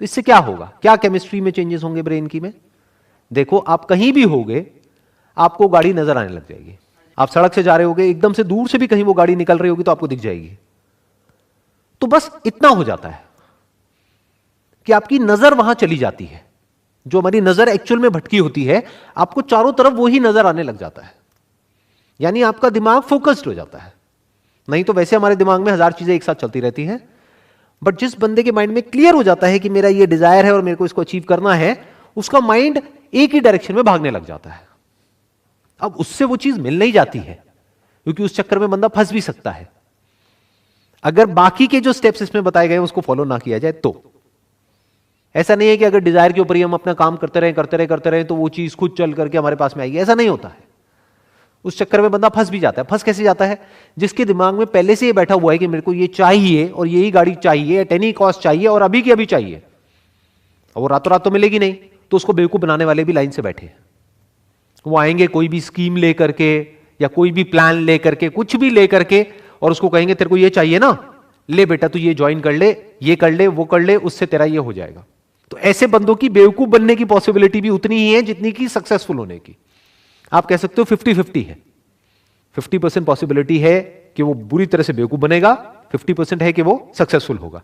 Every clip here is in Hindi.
तो इससे क्या होगा, क्या केमिस्ट्री में चेंजेस होंगे ब्रेन की में? देखो, आप कहीं भी होगे आपको गाड़ी नजर आने लग जाएगी। आप सड़क से जा रहे होगे, एकदम से दूर से भी कहीं वो गाड़ी निकल रही होगी तो आपको दिख जाएगी। तो बस इतना हो जाता है कि आपकी नजर वहां चली जाती है। जो हमारी नजर एक्चुअल में भटकी होती है, आपको चारों तरफ वही नजर आने लग जाता है, यानी आपका दिमाग फोकस्ड हो जाता है। नहीं तो वैसे हमारे दिमाग में हजार चीजें एक साथ चलती रहती हैं, बट जिस बंदे के माइंड में क्लियर हो जाता है कि मेरा ये डिजायर है और मेरे को इसको अचीव करना है, उसका माइंड एक ही डायरेक्शन में भागने लग जाता है। अब उससे वो चीज मिल नहीं जाती है, क्योंकि उस चक्कर में बंदा फंस भी सकता है अगर बाकी के जो स्टेप्स इसमें बताए गए उसको फॉलो ना किया जाए तो। ऐसा नहीं है कि अगर डिजायर के ऊपर ही हम अपना काम करते रहे तो वो चीज खुद चल करके हमारे पास में आएगी, ऐसा नहीं होता है। उस चक्कर में बंदा फंस भी जाता है। फंस कैसे जाता है? जिसके दिमाग में पहले से ये बैठा हुआ है कि मेरे को ये चाहिए और यही गाड़ी चाहिए, एट एनी कॉस्ट चाहिए और अभी की अभी चाहिए, और वो रातों रात तो मिलेगी नहीं, तो उसको बेवकूफ बनाने वाले भी लाइन से बैठे हैं। वो आएंगे कोई भी स्कीम लेकर के या कोई भी प्लान लेकर के, कुछ भी लेकर के, और उसको कहेंगे तेरे को ये चाहिए ना, ले बेटा तू ये ज्वाइन कर ले, ये कर ले, वो कर ले, उससे तेरा ये हो जाएगा। तो ऐसे बंदों की बेवकूफ बनने की पॉसिबिलिटी भी उतनी ही है जितनी की सक्सेसफुल होने की। आप कह सकते हो 50-50 है। 50% पॉसिबिलिटी है कि वो बुरी तरह से बेवकूफ बनेगा, 50% है कि वो सक्सेसफुल होगा।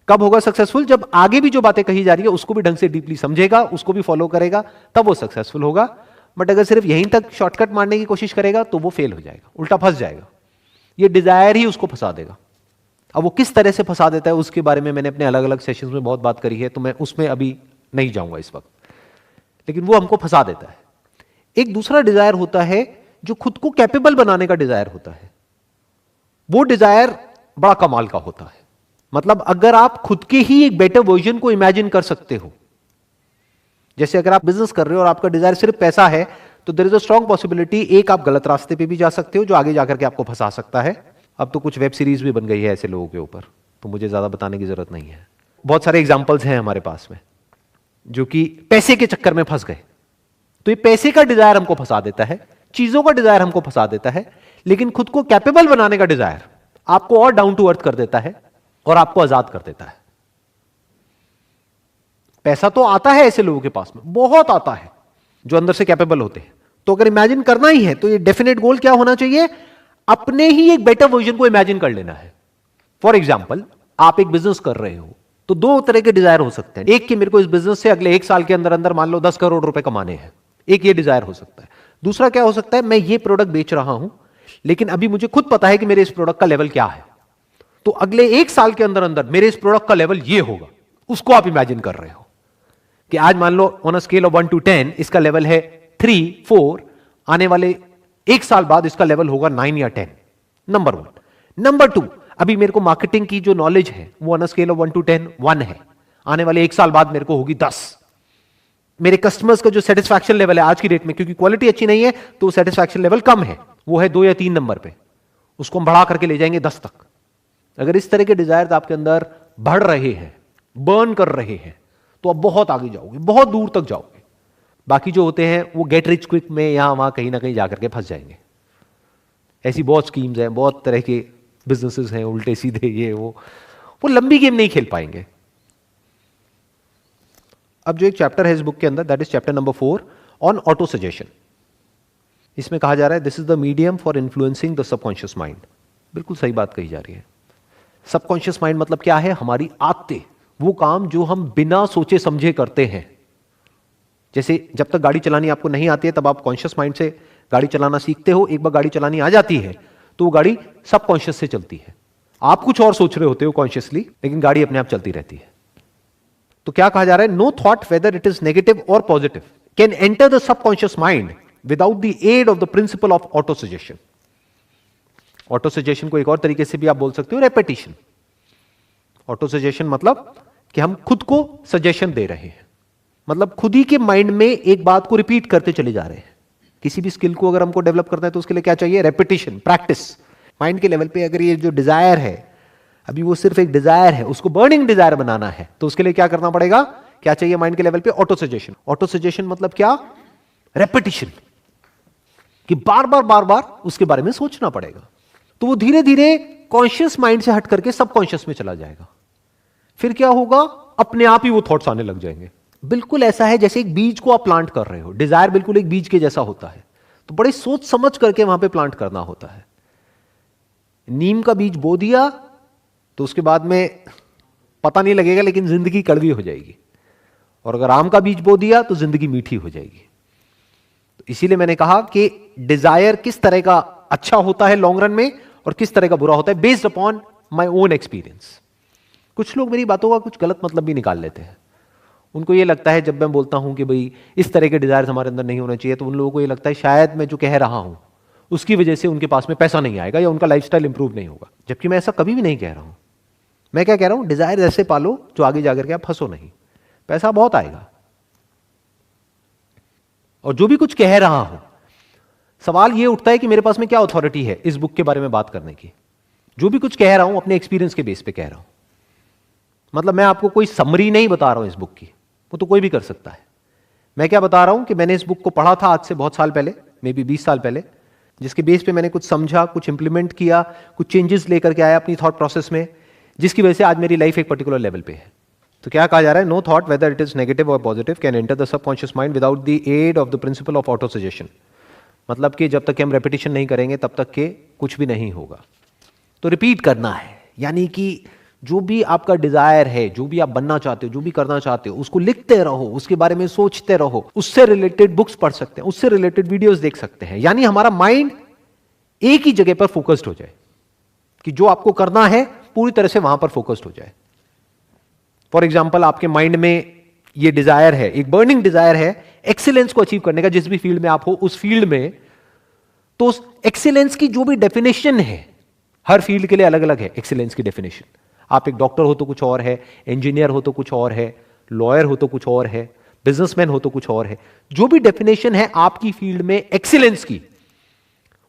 कब होगा सक्सेसफुल? जब आगे भी जो बातें कही जा रही है उसको भी ढंग से डीपली समझेगा, उसको भी फॉलो करेगा, तब वो सक्सेसफुल होगा। बट अगर सिर्फ यहीं तक शॉर्टकट मारने की कोशिश करेगा तो वो फेल हो जाएगा, उल्टा फंस जाएगा। ये डिजायर ही उसको फंसा देगा। अब वो किस तरह से फंसा देता है उसके बारे में मैंने अपने अलग अलग सेशंस में बहुत बात करी है, तो मैं उसमें अभी नहीं जाऊंगा इस वक्त, लेकिन वो हमको फंसा देता है। एक दूसरा डिजायर होता है जो खुद को कैपेबल बनाने का डिजायर होता है। वो डिजायर बड़ा कमाल का होता है। मतलब अगर आप खुद के ही एक बेटर वर्जन को इमेजिन कर सकते हो, जैसे अगर आप बिजनेस कर रहे हो और आपका डिजायर सिर्फ पैसा है, तो there is a strong possibility एक आप गलत रास्ते पे भी जा सकते हो जो आगे जाकर के आपको फंसा सकता है। अब तो कुछ वेब सीरीज भी बन गई है ऐसे लोगों के ऊपर, तो मुझे ज्यादा बताने की जरूरत नहीं है। बहुत सारे एग्जाम्पल्स हैं हमारे पास में जो कि पैसे के चक्कर में फंस गए। तो ये पैसे का डिजायर हमको फंसा देता है, चीजों का डिजायर हमको फंसा देता है, लेकिन खुद को कैपेबल बनाने का डिजायर आपको और डाउन टू अर्थ कर देता है और आपको आजाद कर देता है। पैसा तो आता है ऐसे लोगों के पास में, बहुत आता है, जो अंदर से कैपेबल होते हैं। तो अगर इमेजिन करना ही है तो ये डेफिनेट गोल क्या होना चाहिए? अपने ही एक बेटर वर्जन को इमेजिन कर लेना है। फॉर एग्जाम्पल, आप एक बिजनेस कर रहे हो तो दो तरह के डिजायर हो सकते हैं। एक कि मेरे को इस बिजनेस से अगले 1 साल के अंदर अंदर मान लो 10 करोड़ रुपए कमाने हैं, एक ये डिजायर हो सकता है। दूसरा क्या हो सकता है? मैं ये प्रोडक्ट बेच रहा हूं लेकिन अभी मुझे खुद पता है कि मेरे इस प्रोडक्ट का लेवल क्या है, तो अगले 1 साल के अंदर अंदर मेरे इस प्रोडक्ट का लेवल ये होगा। उसको आप इमेजिन कर रहे हो कि आज मान लो on a scale of 1 to 10 इसका लेवल है 3-4, आने वाले 1 साल बाद इसका लेवल होगा 9 या 10। नंबर 1। नंबर 2, अभी मेरे को मार्केटिंग की जो नॉलेज है वो on a scale of 1 to 10 1 है, आने वाले 1 साल बाद मेरे को होगी 10। मेरे कस्टमर्स का जो सेटिस्फैक्शन लेवल है आज की डेट में, क्योंकि क्वालिटी अच्छी नहीं है तो सेटिस्फैक्शन लेवल कम है, वो है 2 या 3 नंबर पे, उसको हम बढ़ा करके ले जाएंगे 10 तक। अगर इस तरह के डिजायर आपके अंदर बढ़ रहे हैं, बर्न कर रहे हैं, तो आप बहुत आगे जाओगे, बहुत दूर तक जाओगे। बाकी जो होते हैं वो गेट रिच क्विक में यहां वहां कहीं ना कहीं जाकर के फंस जाएंगे। ऐसी बहुत स्कीम्स हैं, बहुत तरह के बिजनेसेस हैं, उल्टे सीधे ये वो लंबी गेम नहीं खेल पाएंगे। अब जो एक चैप्टर है इस बुक के अंदर, that is chapter number 4 on auto suggestion. इसमें कहा जा रहा है this is the medium for influencing the subconscious mind. बिल्कुल सही बात कही जा रही है। सबकॉन्शियस माइंड मतलब क्या है? हमारी आदतें, वो काम जो हम बिना सोचे समझे करते हैं। जैसे जब तक गाड़ी चलानी आपको नहीं आती है तब आप कॉन्शियस माइंड से गाड़ी चलाना सीखते हो, एक बार गाड़ी चलानी आ जाती है तो वो गाड़ी सबकॉन्शियस से चलती है। आप कुछ और सोच रहे होते हो कॉन्शियसली, लेकिन गाड़ी अपने आप चलती रहती है। तो क्या कहा जा रहा है? No thought whether it is negative और positive can enter the subconscious mind without the aid of the principle of auto suggestion. Auto suggestion को एक और तरीके से भी आप बोल सकते हो रेपिटेशन। ऑटो सजेशन मतलब कि हम खुद को सजेशन दे रहे हैं, मतलब खुद ही के माइंड में एक बात को रिपीट करते चले जा रहे हैं। किसी भी स्किल को अगर हमको डेवलप करना है तो उसके लिए क्या चाहिए? Repetition, practice. माइंड के लेवल पे अगर ये जो डिजायर है, अभी वो सिर्फ एक डिजायर है, उसको बर्निंग डिजायर बनाना है, तो उसके लिए क्या करना पड़ेगा? क्या चाहिए माइंड के लेवल पे? Auto suggestion. ऑटो सजेशन मतलब क्या? रेपिटेशन, कि बार बार उसके बारे में सोचना पड़ेगा। तो वो धीरे धीरे कॉन्शियस माइंड से हट करके सबकॉन्शियस में चला जाएगा। फिर क्या होगा? अपने आप ही वो थॉट्स आने लग जाएंगे। बिल्कुल ऐसा है जैसे एक बीज को आप प्लांट कर रहे हो। डिजायर बिल्कुल एक बीज के जैसा होता है, तो बड़े सोच समझ करके वहां पे प्लांट करना होता है। नीम का बीज बो दिया तो उसके बाद में पता नहीं लगेगा, लेकिन जिंदगी कड़वी हो जाएगी। और अगर आम का बीज बो दिया तो जिंदगी मीठी हो जाएगी। तो इसीलिए मैंने कहा कि डिजायर किस तरह का अच्छा होता है लॉन्ग रन में और किस तरह का बुरा होता है, based upon my own experience. कुछ लोग मेरी बातों का कुछ गलत मतलब भी निकाल लेते हैं। उनको ये लगता है जब मैं बोलता हूं कि भाई इस तरह के डिजायर हमारे अंदर नहीं होना चाहिए, तो उन लोगों को ये लगता है शायद मैं जो कह रहा हूं उसकी वजह से उनके पास में पैसा नहीं आएगा या उनका लाइफस्टाइल इंप्रूव नहीं होगा। जबकि मैं ऐसा कभी भी नहीं कह रहा हूं। मैं क्या कह रहा हूं, डिजायर ऐसे पालो जो आगे जाकर के आप फंसो नहीं, पैसा बहुत आएगा। और जो भी कुछ कह रहा हूं, सवाल यह उठता है कि मेरे पास में क्या अथॉरिटी है इस बुक के बारे में बात करने की। जो भी कुछ कह रहा हूं अपने एक्सपीरियंस के बेस पे कह रहा हूं। मतलब मैं आपको कोई समरी नहीं बता रहा हूं इस बुक की, वो तो कोई भी कर सकता है। मैं क्या बता रहा हूं कि मैंने इस बुक को पढ़ा था आज से बहुत साल पहले, मे बी 20 साल पहले, जिसके बेस पे मैंने कुछ समझा, कुछ इंप्लीमेंट किया, कुछ चेंजेस लेकर के आया अपनी थॉट प्रोसेस में, जिसकी वजह से आज मेरी लाइफ एक पर्टिकुलर लेवल पे है। तो क्या कहा जा रहा है, no thought whether it is negative और positive can enter the subconscious mind without the aid of the principle of auto suggestion. मतलब कि जब तक कि हम रेपिटेशन नहीं करेंगे तब तक के कुछ भी नहीं होगा। तो रिपीट करना है, यानी कि जो भी आपका डिजायर है, जो भी आप बनना चाहते हो, जो भी करना चाहते हो, उसको लिखते रहो, उसके बारे में सोचते रहो, उससे रिलेटेड बुक्स पढ़ सकते हैं, उससे रिलेटेड वीडियोस देख सकते हैं। यानी हमारा माइंड एक ही जगह पर फोकस्ड हो जाए कि जो आपको करना है पूरी तरह से वहां पर फोकस्ड हो जाए। फॉर एग्जाम्पल, आपके माइंड में ये डिजायर है, एक बर्निंग डिजायर है एक्सीलेंस को अचीव करने का, जिस भी फील्ड में आप हो उस फील्ड में। तो उस एक्सीलेंस की जो भी डेफिनेशन है, हर फील्ड के लिए अलग अलग है एक्सीलेंस की डेफिनेशन। आप एक डॉक्टर हो तो कुछ और है, इंजीनियर हो तो कुछ और है, लॉयर हो तो कुछ और है, बिजनेसमैन हो तो कुछ और है। जो भी डेफिनेशन है आपकी फील्ड में एक्सीलेंस की,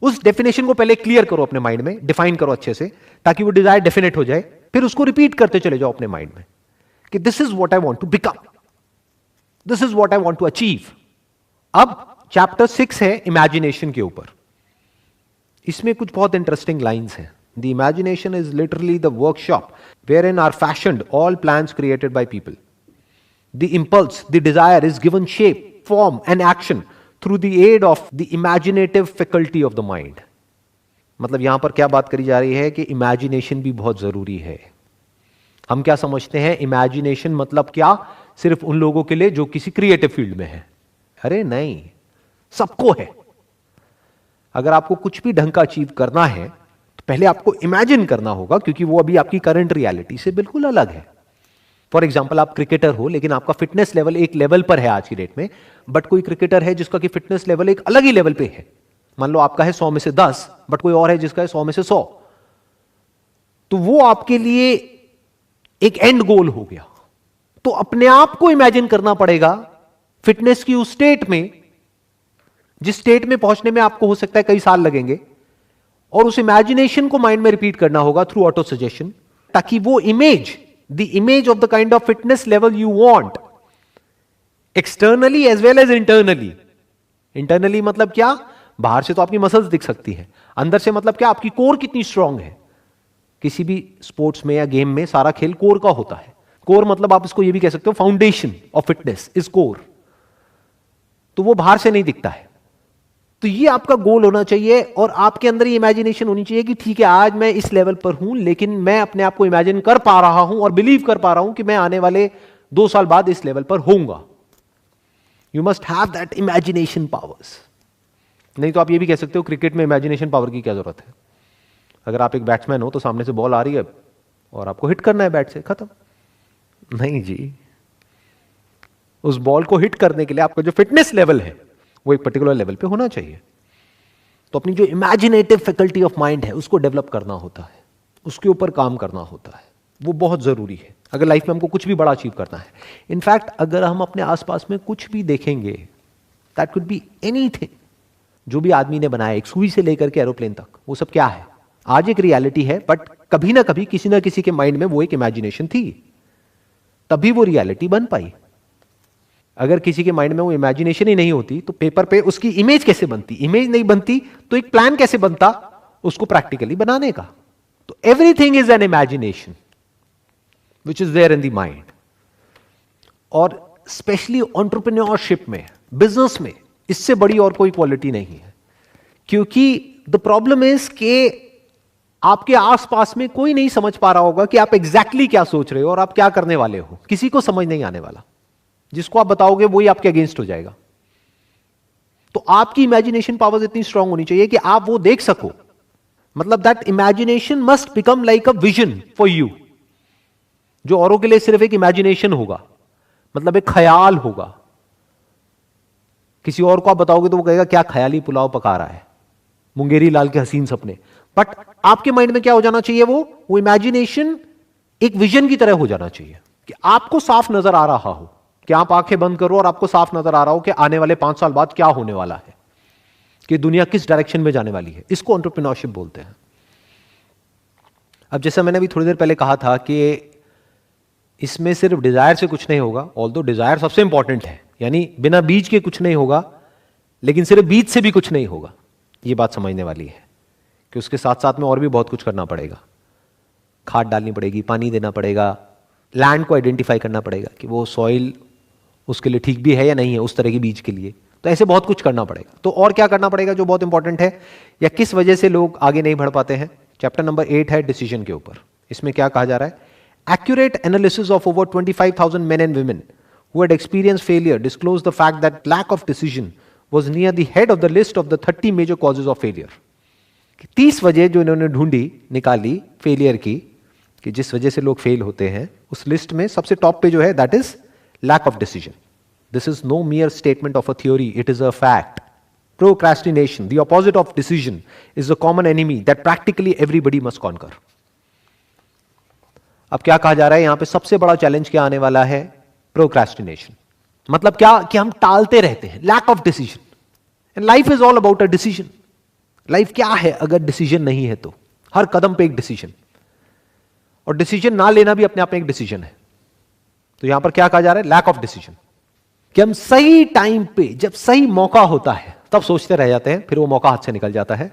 उस डेफिनेशन को पहले क्लियर करो अपने माइंड में, डिफाइन करो अच्छे से, ताकि वो डिजायर डेफिनेट हो जाए। फिर उसको रिपीट करते चले जाओ अपने माइंड में कि this is what I want to become, this is what I want to achieve. अब चैप्टर 6 है इमेजिनेशन के ऊपर। इसमें कुछ बहुत इंटरेस्टिंग लाइंस हैं। The imagination is literally the workshop wherein are fashioned all plans created by people. The impulse, the desire is given shape, form and action through the aid of the imaginative faculty of the mind. मतलब यहां पर क्या बात करी जा रही है कि इमेजिनेशन भी बहुत जरूरी है। हम क्या समझते हैं इमेजिनेशन मतलब क्या, सिर्फ उन लोगों के लिए जो किसी क्रिएटिव फील्ड में है। अरे नहीं, सबको है। अगर आपको कुछ भी ढंग का अचीव करना है तो पहले आपको इमेजिन करना होगा, क्योंकि वो अभी आपकी करंट रियलिटी से बिल्कुल अलग है। फॉर एग्जाम्पल, आप क्रिकेटर हो लेकिन आपका फिटनेस लेवल एक लेवल पर है आज की डेट में, बट कोई क्रिकेटर है जिसका कि फिटनेस लेवल एक अलग ही लेवल पे है। मान लो आपका है 100 में से 10, बट कोई और है जिसका है 100 में से 100। तो वो आपके लिए एक एंड गोल हो गया। तो अपने आप को इमेजिन करना पड़ेगा फिटनेस की उस स्टेट में, जिस स्टेट में पहुंचने में आपको हो सकता है कई साल लगेंगे, और उस इमेजिनेशन को माइंड में रिपीट करना होगा थ्रू ऑटो सजेशन, ताकि वो image, the image of the kind of fitness level you want, externally as well as internally. Internally मतलब क्या, बाहर से तो आपकी मसल्स दिख सकती है, अंदर से मतलब क्या, आपकी कोर कितनी स्ट्रांग है। किसी भी स्पोर्ट्स में या गेम में सारा खेल कोर का होता है। कोर मतलब आप इसको ये भी कह सकते हो foundation of fitness is core. तो वो बाहर से नहीं दिखता है। तो ये आपका गोल होना चाहिए, और आपके अंदर ये इमेजिनेशन होनी चाहिए कि ठीक है आज मैं इस लेवल पर हूं, लेकिन मैं अपने आप को इमेजिन कर पा रहा हूं और बिलीव कर पा रहा हूं कि मैं आने वाले 2 साल बाद इस लेवल पर होऊंगा। You must have that imagination powers. नहीं तो आप ये भी कह सकते हो क्रिकेट में इमेजिनेशन पावर की क्या जरूरत है। अगर आप एक बैट्समैन हो तो सामने से बॉल आ रही है और आपको हिट करना है बैट से, खत्म। नहीं जी, उस बॉल को हिट करने के लिए आपका जो फिटनेस लेवल है वो एक पर्टिकुलर लेवल पे होना चाहिए। तो अपनी जो इमेजिनेटिव फैकल्टी ऑफ माइंड है उसको डेवलप करना होता है, उसके ऊपर काम करना होता है। वो बहुत जरूरी है अगर लाइफ में हमको कुछ भी बड़ा अचीव करना है। इनफैक्ट अगर हम अपने आसपास में कुछ भी देखेंगे, दैट कुड बी एनीथिंग, जो भी आदमी ने बनाया, एक सुई से लेकर के एरोप्लेन तक, वो सब क्या है, आज एक रियलिटी है, बट कभी ना कभी किसी ना किसी के माइंड में वो एक इमेजिनेशन थी, तभी वो रियलिटी बन पाई। अगर किसी के माइंड में वो इमेजिनेशन ही नहीं होती तो पेपर पे उसकी इमेज कैसे बनती, इमेज नहीं बनती तो एक प्लान कैसे बनता उसको प्रैक्टिकली बनाने का। तो everything is an imagination which is there in the mind. और स्पेशली एंटरप्रेन्योरशिप में, बिजनेस में, इससे बड़ी और कोई क्वालिटी नहीं है। क्योंकि द प्रॉब्लम इज कि आपके आसपास में कोई नहीं समझ पा रहा होगा कि आप एग्जैक्टली क्या सोच रहे हो और आप क्या करने वाले हो। किसी को समझ नहीं आने वाला। जिसको आप बताओगे वही आपके अगेंस्ट हो जाएगा। तो आपकी इमेजिनेशन पावर्स इतनी स्ट्रांग होनी चाहिए कि आप वो देख सको। मतलब that imagination must become like a vision for you, जो औरों के लिए सिर्फ एक इमेजिनेशन होगा, मतलब एक ख्याल होगा। किसी और को आप बताओगे तो वो कहेगा क्या ख्याली पुलाव पका रहा है, मुंगेरी लाल के हसीन सपने। बट आपके माइंड में क्या हो जाना चाहिए, वो इमेजिनेशन एक विजन की तरह हो जाना चाहिए कि आपको साफ नजर आ रहा हो, कि आप आंखें बंद करो और आपको साफ नजर आ रहा हो कि आने वाले 5 साल बाद क्या होने वाला है, कि दुनिया किस डायरेक्शन में जाने वाली है। इसको एंटरप्रेन्योरशिप बोलते हैं। अब जैसा मैंने अभी थोड़ी देर पहले कहा था कि इसमें सिर्फ डिजायर से कुछ नहीं होगा, ऑल्दो डिजायर सबसे इंपॉर्टेंट है, यानी बिना बीज के कुछ नहीं होगा, लेकिन सिर्फ बीज से भी कुछ नहीं होगा। ये बात समझने वाली है कि उसके साथ साथ में और भी बहुत कुछ करना पड़ेगा। खाद डालनी पड़ेगी, पानी देना पड़ेगा, लैंड को आइडेंटिफाई करना पड़ेगा कि वो सॉइल उसके लिए ठीक भी है या नहीं है उस तरह के बीज के लिए। तो ऐसे बहुत कुछ करना पड़ेगा। तो और क्या करना पड़ेगा जो बहुत इंपॉर्टेंट है, या किस वजह से लोग आगे नहीं बढ़ पाते हैं। चैप्टर नंबर 8 है डिसीजन के ऊपर। इसमें क्या कहा जा रहा है, accurate analysis of over 25,000 men and women who had experienced failure disclosed the fact that lack of decision was near the head of the list of the 30 major causes of failure। 30 वजह जो इन्होंने ढूंढी, निकाली फेलियर की, कि जिस वजह से लोग फेल होते हैं, उस लिस्ट में सबसे टॉप पे जो है that is lack of decision. This is no mere statement of a theory, it is a fact. Procrastination, the opposite of decision, is a common enemy that practically everybody must conquer. अब क्या कहा जा रहा है यहां पे, सबसे बड़ा चैलेंज क्या आने वाला है, प्रोक्रेस्टिनेशन। मतलब क्या कि हम टालते रहते हैं, lack of decision. And life is all about a decision. Life क्या है अगर डिसीजन नहीं है तो, हर कदम पे एक डिसीजन, और डिसीजन ना लेना भी अपने आप में एक डिसीजन है। तो यहां पर क्या कहा जा रहा है, लैक ऑफ डिसीजन, कि हम सही टाइम पे जब सही मौका होता है तब सोचते रह जाते हैं, फिर वो मौका हाथ से निकल जाता है,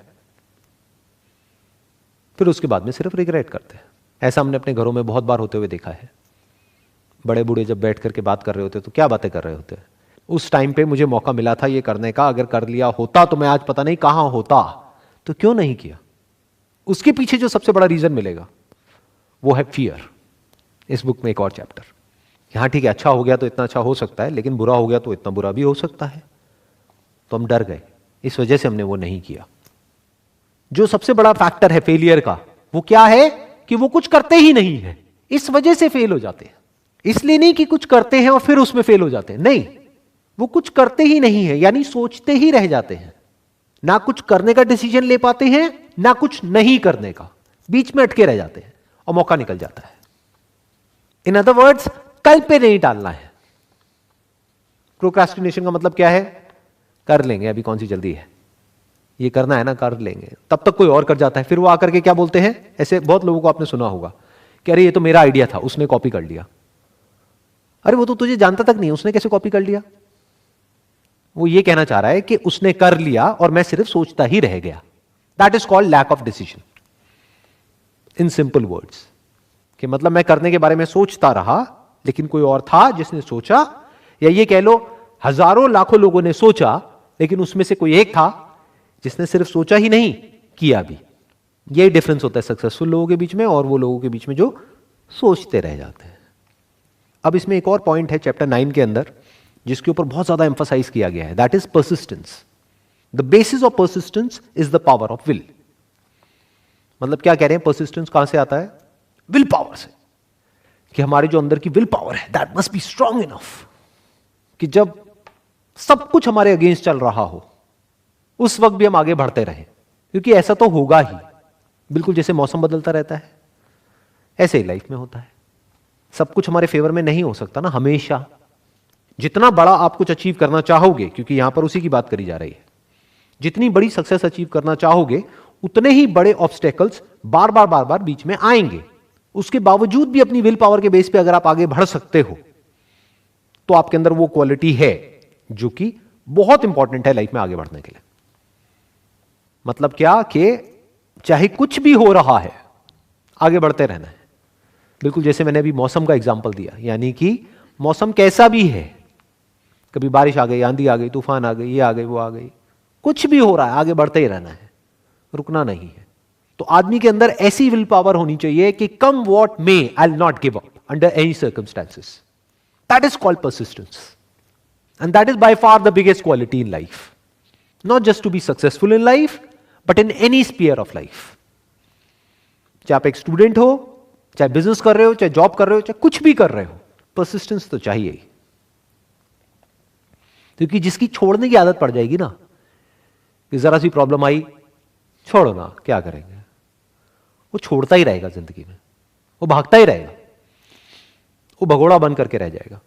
फिर उसके बाद में सिर्फ रिग्रेट करते हैं। ऐसा हमने अपने घरों में बहुत बार होते हुए देखा है। बड़े बूढ़े जब बैठ करके बात कर रहे होते तो क्या बातें कर रहे होते हैं, उस टाइम पे मुझे मौका मिला था ये करने का, अगर कर लिया होता तो मैं आज पता नहीं कहां होता, तो क्यों नहीं किया। उसके पीछे जो सबसे बड़ा रीजन मिलेगा वो है फियर। इस बुक में एक और चैप्टर, यहां ठीक है अच्छा हो गया तो इतना अच्छा हो सकता है, लेकिन बुरा हो गया तो इतना बुरा भी हो सकता है। तो हम डर गए, इस वजह से हमने वो नहीं किया। जो सबसे बड़ा फैक्टर है फेलियर का, वो क्या है कि वो कुछ करते ही नहीं है, इस वजह से फेल हो जाते हैं। इसलिए नहीं कि कुछ करते हैं और फिर उसमें फेल हो जाते हैं, नहीं, वो कुछ करते ही नहीं है, यानी सोचते ही रह जाते हैं। ना कुछ करने का डिसीजन ले पाते हैं, ना कुछ नहीं करने का, बीच में अटके रह जाते हैं और मौका निकल जाता है। इन अदर वर्ड्स, कल पे नहीं टालना है। प्रोक्रेस्टिनेशन का मतलब क्या है, कर लेंगे, अभी कौन सी जल्दी है, ये करना है ना, कर लेंगे। तब तक कोई और कर जाता है, फिर वो आकर के क्या बोलते हैं, ऐसे बहुत लोगों को आपने सुना होगा कि अरे ये तो मेरा आइडिया था, उसने कॉपी कर लिया। अरे वो तो तुझे जानता तक नहीं, उसने कैसे कॉपी कर लिया। वो ये कहना चाह रहा है कि उसने कर लिया और मैं सिर्फ सोचता ही रह गया। That is called lack of decision. In simple words, कि मतलब मैं करने के बारे में सोचता रहा, लेकिन कोई और था जिसने सोचा, या ये कह लो हजारों लाखों लोगों ने सोचा, लेकिन उसमें से कोई एक था जिसने सिर्फ सोचा ही नहीं, किया भी। यही डिफरेंस होता है सक्सेसफुल लोगों के बीच में और वो लोगों के बीच में जो सोचते रह जाते हैं। अब इसमें एक और पॉइंट है चैप्टर 9 के अंदर, जिसके ऊपर बहुत ज्यादा एम्फसाइज किया गया है, that is persistence. The basis of persistence is the power of will. मतलब क्या कह रहे हैं, परसिस्टेंस कहां से आता है, विल पावर से, कि हमारे जो अंदर की विल पावर है that must be strong enough, कि जब सब कुछ हमारे अगेंस्ट चल रहा हो उस वक्त भी हम आगे बढ़ते रहें, क्योंकि ऐसा तो होगा ही। बिल्कुल जैसे मौसम बदलता रहता है, ऐसे ही लाइफ में होता है। सब कुछ हमारे फेवर में नहीं हो सकता ना हमेशा। जितना बड़ा आप कुछ अचीव करना चाहोगे, क्योंकि यहां पर उसी की बात करी जा रही है, जितनी बड़ी सक्सेस अचीव करना चाहोगे उतने ही बड़े ऑब्स्टेकल्स बार बार बीच में आएंगे। उसके बावजूद भी अपनी विल पावर के बेस पे अगर आप आगे बढ़ सकते हो, तो आपके अंदर वो क्वालिटी है जो कि बहुत इंपॉर्टेंट है लाइफ में आगे बढ़ने के लिए। मतलब क्या कि चाहे कुछ भी हो रहा है, आगे बढ़ते रहना है। बिल्कुल जैसे मैंने अभी मौसम का एग्जांपल दिया, यानी कि मौसम कैसा भी है, कभी बारिश आ गई, आंधी आ गई, तूफान आ गई, ये आ गई, वो आ गई, कुछ भी हो रहा है, आगे बढ़ते ही रहना है, रुकना नहीं है। तो आदमी के अंदर ऐसी विल पावर होनी चाहिए कि come what may, I will not give up under any circumstances. That is called persistence, and that is by far the biggest quality in life. Not just to be successful in life, but in any sphere of life. चाहे आप एक स्टूडेंट हो, चाहे बिजनेस कर रहे हो, चाहे जॉब कर रहे हो, चाहे कुछ भी कर रहे हो, परसिस्टेंस तो चाहिए ही। क्योंकि जिसकी छोड़ने की आदत पड़ जाएगी ना, कि जरा सी प्रॉब्लम आई, छोड़ो ना, क्या करेंगे, वो छोड़ता ही रहेगा जिंदगी में, वो भागता ही रहेगा, वो भगोड़ा बन करके रह जाएगा।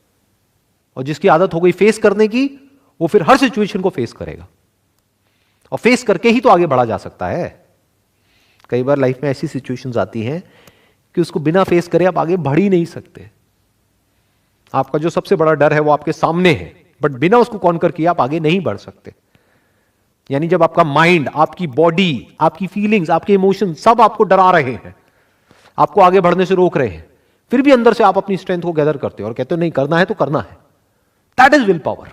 और जिसकी आदत हो गई फेस करने की, वो फिर हर सिचुएशन को फेस करेगा, और फेस करके ही तो आगे बढ़ा जा सकता है। कई बार लाइफ में ऐसी सिचुएशंस आती हैं कि उसको बिना फेस करे आप आगे बढ़ ही नहीं सकते। आपका जो सबसे बड़ा डर है वो आपके सामने है, बट बिना उसको कॉन्कर किए आप आगे नहीं बढ़ सकते। यानी जब आपका माइंड, आपकी बॉडी, आपकी फीलिंग्स, आपके इमोशन सब आपको डरा रहे हैं, आपको आगे बढ़ने से रोक रहे हैं, फिर भी अंदर से आप अपनी स्ट्रेंथ को गैदर करते हो और कहते हो नहीं, करना है तो करना है। That is will power.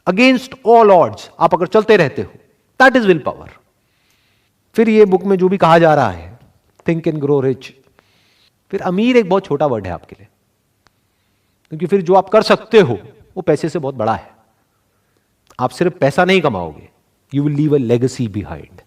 Against all odds आप अगर चलते रहते हो, दैट इज विल पावर। फिर ये बुक में जो भी कहा जा रहा है, थिंक एंड ग्रो रिच, फिर अमीर एक बहुत छोटा वर्ड है आपके लिए, क्योंकि फिर जो आप कर सकते हो वो पैसे से बहुत बड़ा है। आप सिर्फ पैसा नहीं कमाओगे, you will leave a legacy behind.